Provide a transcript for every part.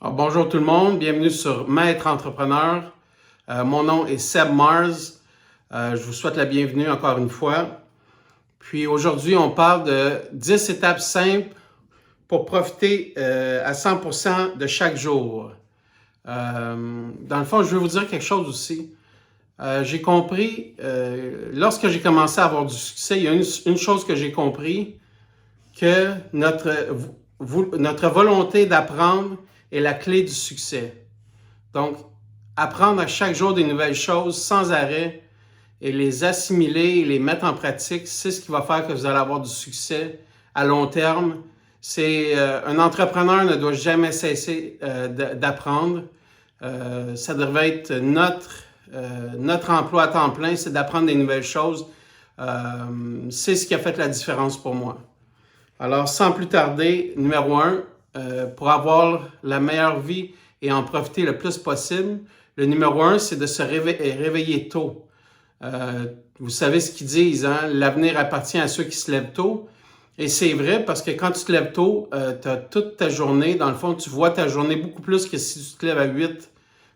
Alors, bonjour tout le monde, bienvenue sur Maître Entrepreneur. Mon nom est Seb Mars. Je vous souhaite la bienvenue encore une fois. Puis aujourd'hui, on parle de 10 étapes simples pour profiter à 100% de chaque jour. Dans le fond, je vais vous dire quelque chose aussi. J'ai compris, lorsque j'ai commencé à avoir du succès, il y a une chose que j'ai compris, que notre volonté d'apprendre est la clé du succès. Donc, apprendre à chaque jour des nouvelles choses sans arrêt et les assimiler et les mettre en pratique, c'est ce qui va faire que vous allez avoir du succès à long terme. Un entrepreneur ne doit jamais cesser d'apprendre. Ça devrait être notre emploi à temps plein, c'est d'apprendre des nouvelles choses. C'est ce qui a fait la différence pour moi. Alors, sans plus tarder, numéro 1, pour avoir la meilleure vie et en profiter le plus possible, le numéro 1, c'est de se réveiller tôt. Vous savez ce qu'ils disent, hein? L'avenir appartient à ceux qui se lèvent tôt. Et c'est vrai parce que quand tu te lèves tôt, tu as toute ta journée. Dans le fond, tu vois ta journée beaucoup plus que si tu te lèves à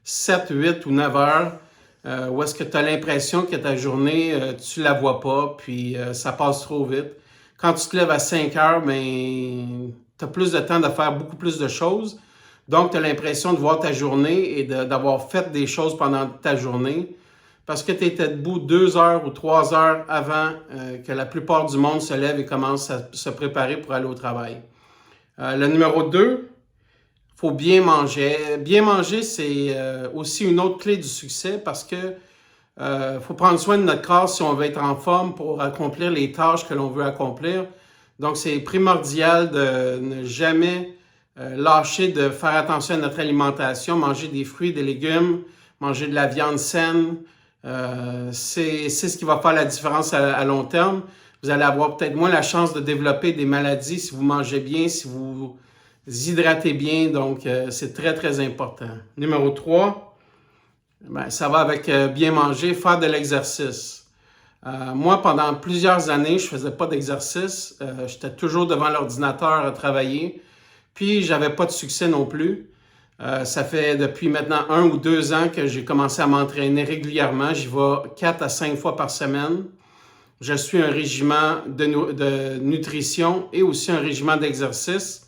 7, 8 ou 9 heures. Où est-ce que tu as l'impression que ta journée, tu la vois pas, puis ça passe trop vite. Quand tu te lèves à 5 heures, ben, tu as plus de temps de faire beaucoup plus de choses. Donc, tu as l'impression de voir ta journée et d'avoir fait des choses pendant ta journée parce que tu étais debout 2 heures ou 3 heures avant que la plupart du monde se lève et commence à se préparer pour aller au travail. Le numéro 2, il faut bien manger. Bien manger, c'est aussi une autre clé du succès parce que faut prendre soin de notre corps si on veut être en forme pour accomplir les tâches que l'on veut accomplir. Donc, c'est primordial de ne jamais lâcher de faire attention à notre alimentation, manger des fruits, des légumes, manger de la viande saine. C'est ce qui va faire la différence à long terme. Vous allez avoir peut-être moins la chance de développer des maladies si vous mangez bien, si vous hydratez bien. Donc, c'est très, très important. Numéro 3. Ben, ça va avec bien manger, faire de l'exercice. Moi, pendant plusieurs années, je faisais pas d'exercice. J'étais toujours devant l'ordinateur à travailler. Puis, j'avais pas de succès non plus. Ça fait depuis maintenant 1 ou 2 ans que j'ai commencé à m'entraîner régulièrement. J'y vais 4 à 5 fois par semaine. Je suis un régiment de nutrition et aussi un régiment d'exercice.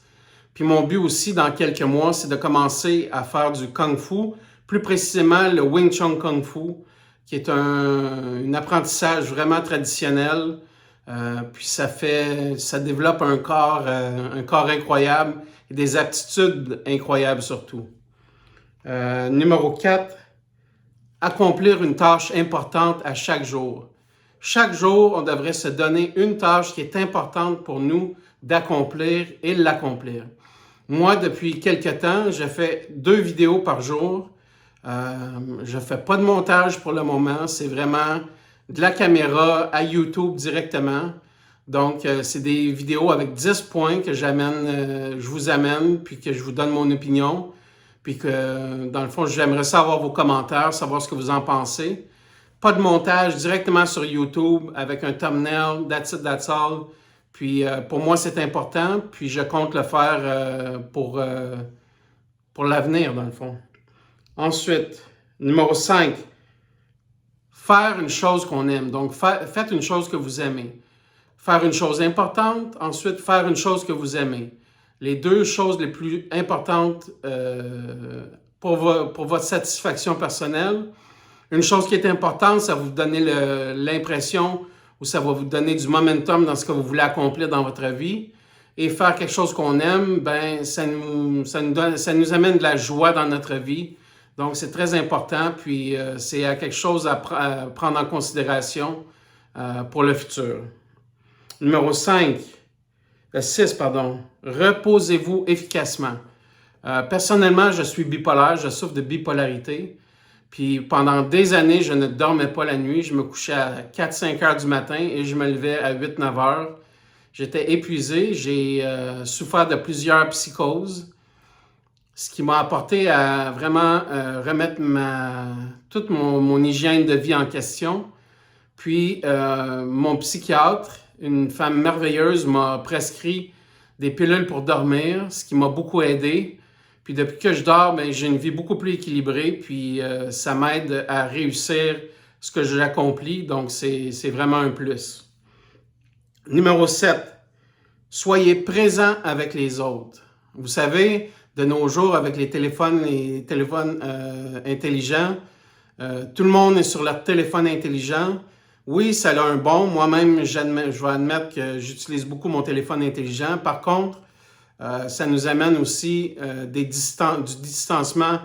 Puis mon but aussi, dans quelques mois, c'est de commencer à faire du Kung Fu, plus précisément le Wing Chun Kung Fu, qui est un apprentissage vraiment traditionnel. Puis ça développe un corps incroyable et des aptitudes incroyables surtout. Numéro 4, accomplir une tâche importante à chaque jour. Chaque jour, on devrait se donner une tâche qui est importante pour nous d'accomplir et l'accomplir. Moi, depuis quelques temps, je fais 2 vidéos par jour. Je ne fais pas de montage pour le moment. C'est vraiment de la caméra à YouTube directement. Donc, c'est des vidéos avec 10 points que je vous amène, puis que je vous donne mon opinion. Puis que, dans le fond, j'aimerais savoir vos commentaires, savoir ce que vous en pensez. Pas de montage, directement sur YouTube avec un thumbnail, that's it, that's all. Puis pour moi, c'est important, puis je compte le faire pour l'avenir, dans le fond. Ensuite, numéro 5, faire une chose qu'on aime. Donc, faites une chose que vous aimez. Faire une chose importante, ensuite, faire une chose que vous aimez. Les 2 choses les plus importantes pour votre satisfaction personnelle. Une chose qui est importante, ça va vous donner l'impression ou ça va vous donner du momentum dans ce que vous voulez accomplir dans votre vie. Et faire quelque chose qu'on aime, ben, ça nous amène de la joie dans notre vie. Donc, c'est très important, puis c'est quelque chose à prendre en considération pour le futur. Numéro 6, pardon. Reposez-vous efficacement. Personnellement, je suis bipolaire, je souffre de bipolarité. Puis pendant des années, je ne dormais pas la nuit. Je me couchais à 4-5 heures du matin et je me levais à 8-9 heures. J'étais épuisé. J'ai souffert de plusieurs psychoses, ce qui m'a apporté à vraiment remettre toute mon hygiène de vie en question. Puis mon psychiatre, une femme merveilleuse, m'a prescrit des pilules pour dormir, ce qui m'a beaucoup aidé. Puis depuis que je dors, ben, j'ai une vie beaucoup plus équilibrée, puis ça m'aide à réussir ce que j'accomplis, donc c'est vraiment un plus. Numéro 7, soyez présent avec les autres. Vous savez, de nos jours, avec les téléphones intelligents, tout le monde est sur leur téléphone intelligent. Oui, ça a un bon. Moi-même, je vais admettre que j'utilise beaucoup mon téléphone intelligent. Par contre, ça nous amène aussi du distancement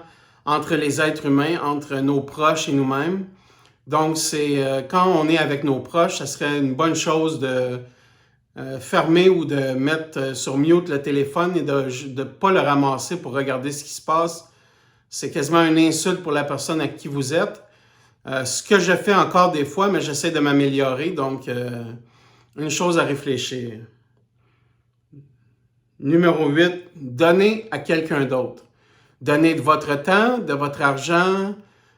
entre les êtres humains, entre nos proches et nous-mêmes. Donc, quand on est avec nos proches, ça serait une bonne chose de fermer ou de mettre sur mute le téléphone et de ne pas le ramasser pour regarder ce qui se passe. C'est quasiment une insulte pour la personne à qui vous êtes. Ce que je fais encore des fois, mais j'essaie de m'améliorer. Donc, une chose à réfléchir. Numéro 8, donnez à quelqu'un d'autre. Donnez de votre temps, de votre argent,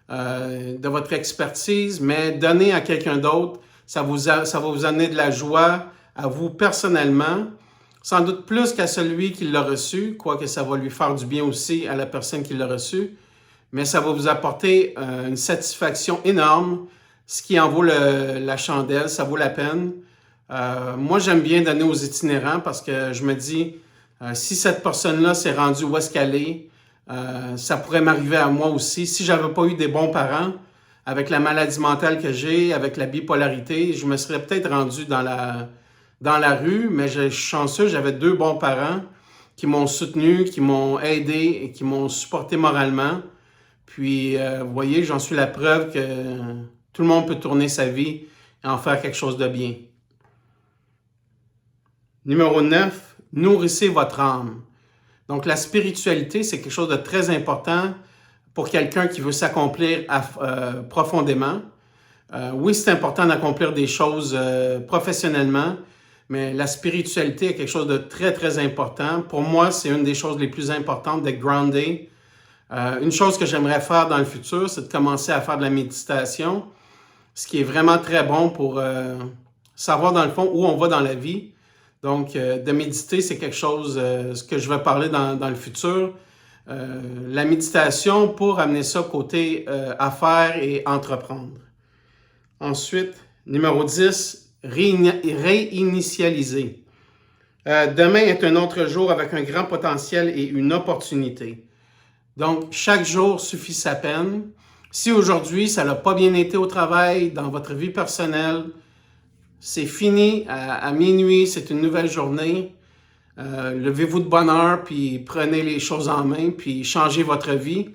de votre expertise, mais donnez à quelqu'un d'autre. Ça va vous amener de la joie à vous personnellement, sans doute plus qu'à celui qui l'a reçu, quoique ça va lui faire du bien aussi à la personne qui l'a reçu, mais ça va vous apporter une satisfaction énorme, ce qui en vaut la chandelle, ça vaut la peine. Moi, j'aime bien donner aux itinérants parce que je me dis, si cette personne-là s'est rendue où est-ce qu'elle est, ça pourrait m'arriver à moi aussi. Si je n'avais pas eu des bons parents, avec la maladie mentale que j'ai, avec la bipolarité, je me serais peut-être rendu dans la rue, mais je suis chanceux, j'avais 2 bons parents qui m'ont soutenu, qui m'ont aidé et qui m'ont supporté moralement. Puis, vous voyez, j'en suis la preuve que tout le monde peut tourner sa vie et en faire quelque chose de bien. Numéro 9, nourrissez votre âme. Donc, la spiritualité, c'est quelque chose de très important pour quelqu'un qui veut s'accomplir profondément. Oui, c'est important d'accomplir des choses professionnellement, mais la spiritualité est quelque chose de très, très important. Pour moi, c'est une des choses les plus importantes d'être groundé. Une chose que j'aimerais faire dans le futur, c'est de commencer à faire de la méditation, ce qui est vraiment très bon pour savoir dans le fond où on va dans la vie. Donc, de méditer, c'est quelque chose ce que je vais parler dans le futur. La méditation pour amener ça côté affaires et entreprendre. Ensuite, numéro 10, réinitialiser. Demain est un autre jour avec un grand potentiel et une opportunité. Donc, chaque jour suffit sa peine. Si aujourd'hui, ça n'a pas bien été au travail, dans votre vie personnelle, c'est fini à minuit, c'est une nouvelle journée. Levez-vous de bonne heure, puis prenez les choses en main, puis changez votre vie.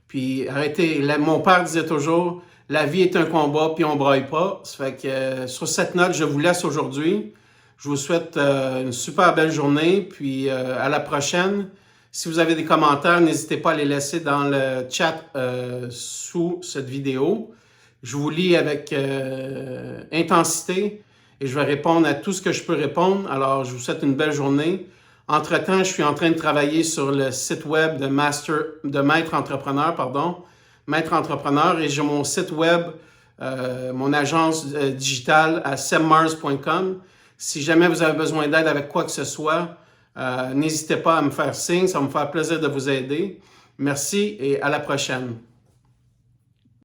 Puis arrêtez. Mon père disait toujours, la vie est un combat, puis on braille pas. Ça fait que sur cette note, je vous laisse aujourd'hui. Je vous souhaite une super belle journée, puis à la prochaine. Si vous avez des commentaires, n'hésitez pas à les laisser dans le chat sous cette vidéo. Je vous lis avec intensité et je vais répondre à tout ce que je peux répondre. Alors, je vous souhaite une belle journée. Entre-temps, je suis en train de travailler sur le site web de Maître Entrepreneur, Maître Entrepreneur, et j'ai mon site web, mon agence digitale à sebmars.com. Si jamais vous avez besoin d'aide avec quoi que ce soit, n'hésitez pas à me faire signe, ça va me faire plaisir de vous aider. Merci et à la prochaine.